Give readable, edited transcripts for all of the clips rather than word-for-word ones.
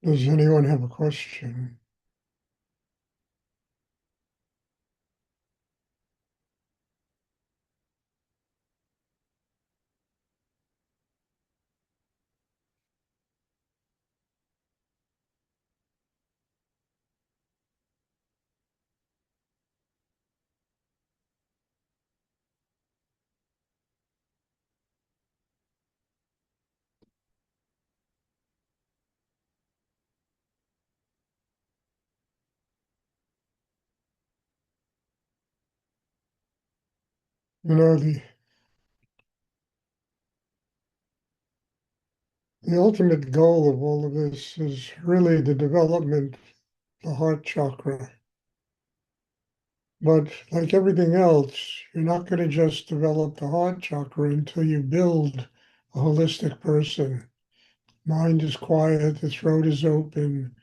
Does anyone have a question? You know, the ultimate goal of all of this is really the development of the heart chakra. But like everything else, you're not going to just develop the heart chakra until you build a holistic person. Mind is quiet, the throat is open,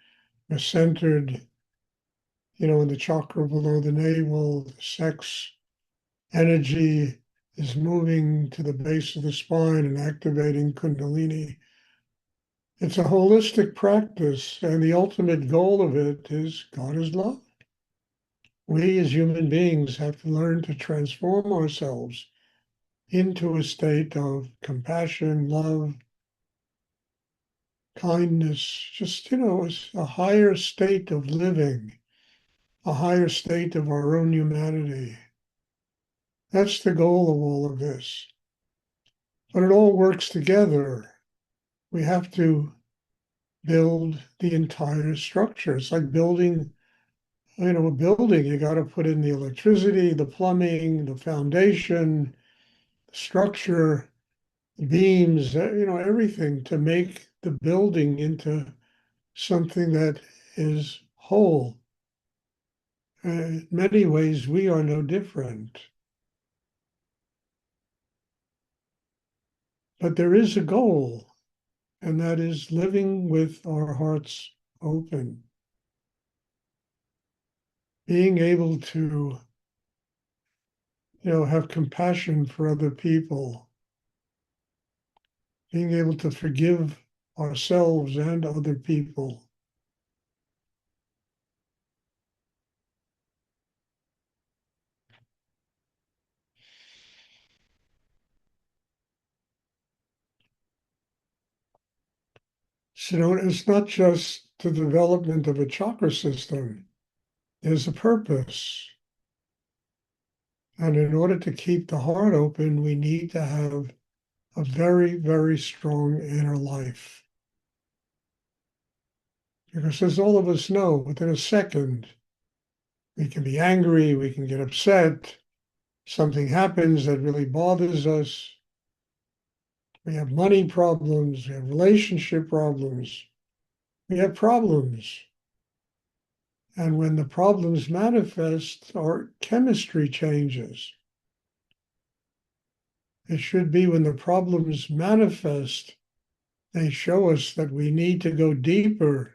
you're centered, in the chakra below the navel, the sex energy is moving to the base of the spine and activating Kundalini. It's a holistic practice, and the ultimate goal of it is God is love. We as human beings have to learn to transform ourselves into a state of compassion, love, kindness, just, a higher state of living, a higher state of our own humanity. That's the goal of all of this. But it all works together. We have to build the entire structure. It's like building, a building. You got to put in the electricity, the plumbing, the foundation, the structure, the beams, everything to make the building into something that is whole. In many ways, we are no different. But there is a goal, and that is living with our hearts open, being able to, have compassion for other people, being able to forgive ourselves and other people. So it's not just the development of a chakra system, there's a purpose. And in order to keep the heart open, we need to have a very, very strong inner life. Because as all of us know, within a second, we can be angry, we can get upset, something happens that really bothers us. We have money problems, we have relationship problems, we have problems. And when the problems manifest, our chemistry changes. It should be when the problems manifest, they show us that we need to go deeper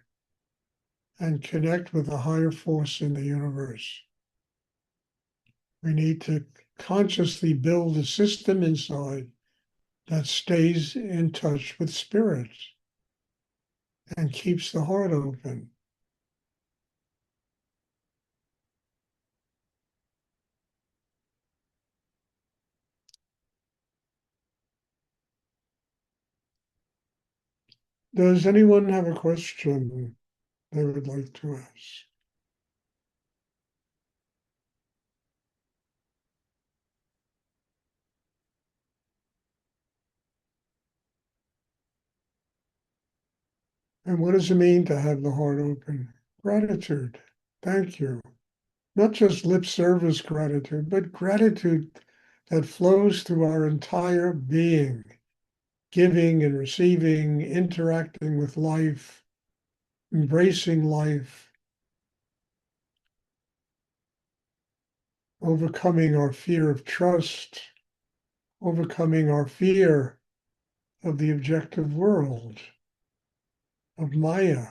and connect with a higher force in the universe. We need to consciously build a system inside that stays in touch with spirit and keeps the heart open. Does anyone have a question they would like to ask? And what does it mean to have the heart open? Gratitude. Thank you. Not just lip service gratitude, but gratitude that flows through our entire being, giving and receiving, interacting with life, embracing life, overcoming our fear of trust, overcoming our fear of the objective world, of Maya.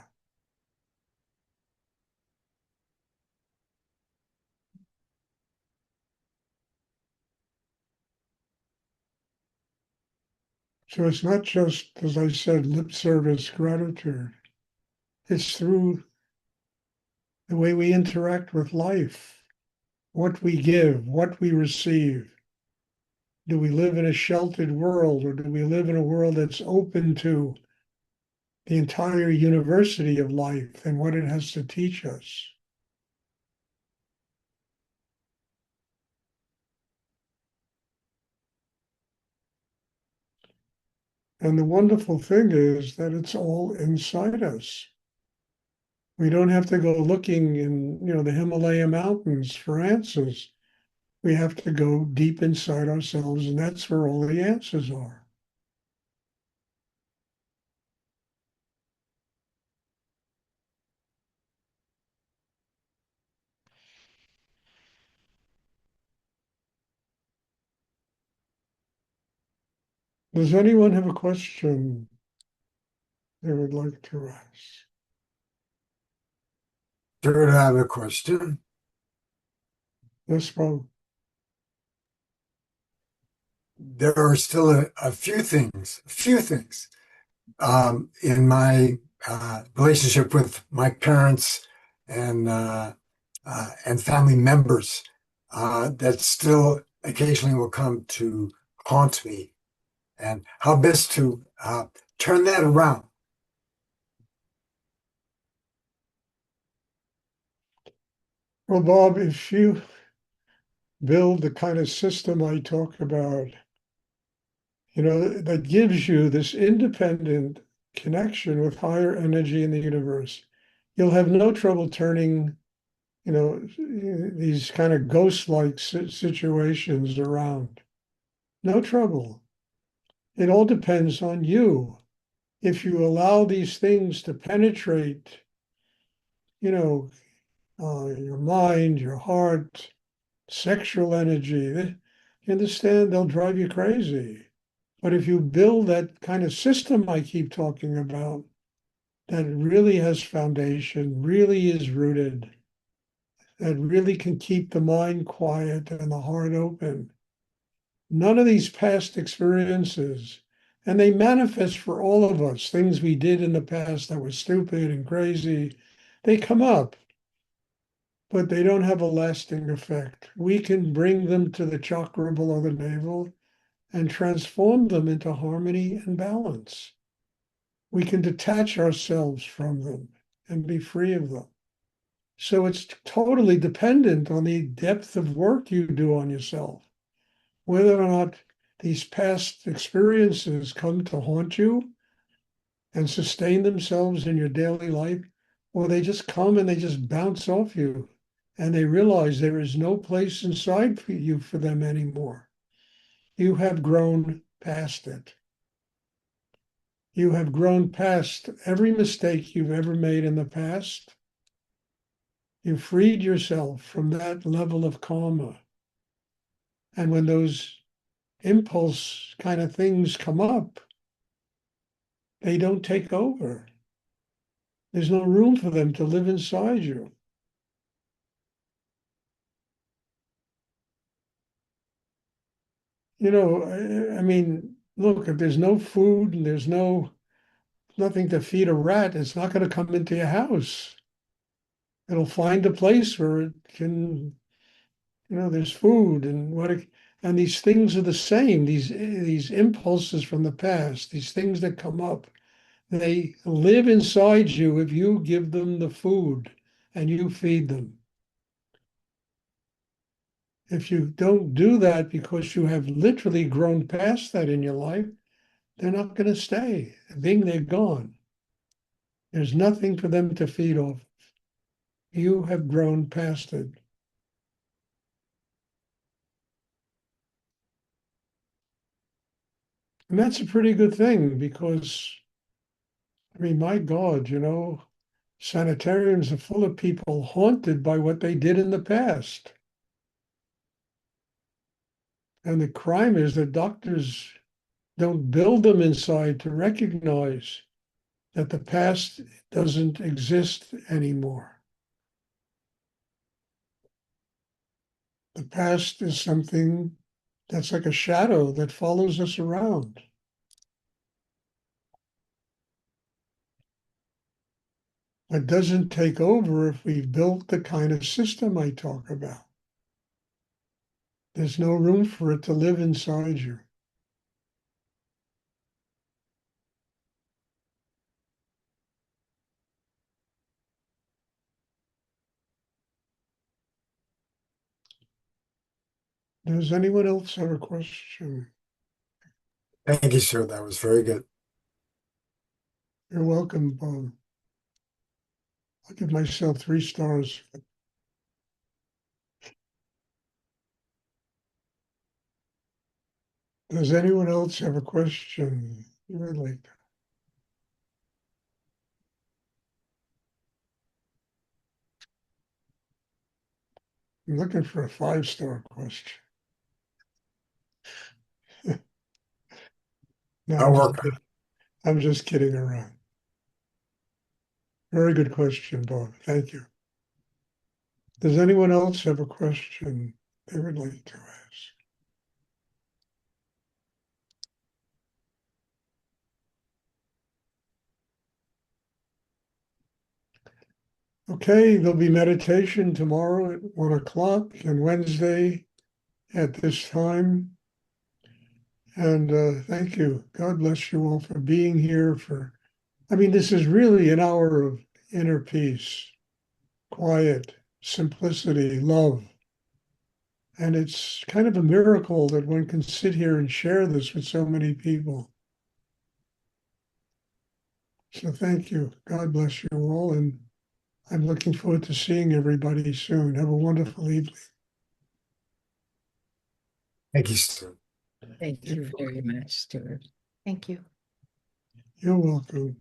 So it's not just, as I said, lip service gratitude. It's through the way we interact with life, what we give, what we receive. Do we live in a sheltered world, or do we live in a world that's open to the entire university of life and what it has to teach us? And the wonderful thing is that it's all inside us. We don't have to go looking in, the Himalaya mountains for answers. We have to go deep inside ourselves, and that's where all the answers are. Does anyone have a question they would like to ask? Stuart, I have a question. Yes, Bob. There are still a few things in my relationship with my parents and and family members that still occasionally will come to haunt me, and how best to turn that around. Well, Bob, if you build the kind of system I talk about, that gives you this independent connection with higher energy in the universe, you'll have no trouble turning, these kind of ghost-like situations around. No trouble. It all depends on you. If you allow these things to penetrate, you know, your mind, your heart, sexual energy, you understand, they'll drive you crazy. But if you build that kind of system I keep talking about, that really has foundation, really is rooted, that really can keep the mind quiet and the heart open, none of these past experiences, and they manifest for all of us, things we did in the past that were stupid and crazy, they come up, but they don't have a lasting effect. We can bring them to the chakra below the navel and transform them into harmony and balance. We can detach ourselves from them and be free of them. So it's totally dependent on the depth of work you do on yourself, whether or not these past experiences come to haunt you and sustain themselves in your daily life, or they just come and they just bounce off you and they realize there is no place inside for you for them anymore. You have grown past it. You have grown past every mistake you've ever made in the past. You freed yourself from that level of karma. And when those impulse kind of things come up, they don't take over. There's no room for them to live inside you. I mean, look, if there's no food and there's nothing to feed a rat, it's not going to come into your house. It'll find a place where it can, there's food and these things are the same. These impulses from the past, these things that come up, they live inside you if you give them the food and you feed them. If you don't do that because you have literally grown past that in your life, they're not going to stay. Being they're gone, there's nothing for them to feed off. You have grown past it. And that's a pretty good thing because, I mean, my God, sanitariums are full of people haunted by what they did in the past. And the crime is that doctors don't build them inside to recognize that the past doesn't exist anymore. The past is something that's like a shadow that follows us around. but doesn't take over if we've built the kind of system I talk about. There's no room for it to live inside you. Does anyone else have a question? Thank you, sir. That was very good. You're welcome, Bob. I'll give myself 3 stars. Does anyone else have a question you would like? I'm looking for a 5-star question. No, I'll work on it. I'm just kidding around. Very good question, Bob. Thank you. Does anyone else have a question they would like to ask? Okay, there'll be meditation tomorrow at 1 o'clock and Wednesday at this time. And thank you. God bless you all for being here. This is really an hour of inner peace, quiet, simplicity, love. And it's kind of a miracle that one can sit here and share this with so many people. So thank you. God bless you all. And I'm looking forward to seeing everybody soon. Have a wonderful evening. Thank you, sir. Thank you very much, Stuart. Thank you. You're welcome.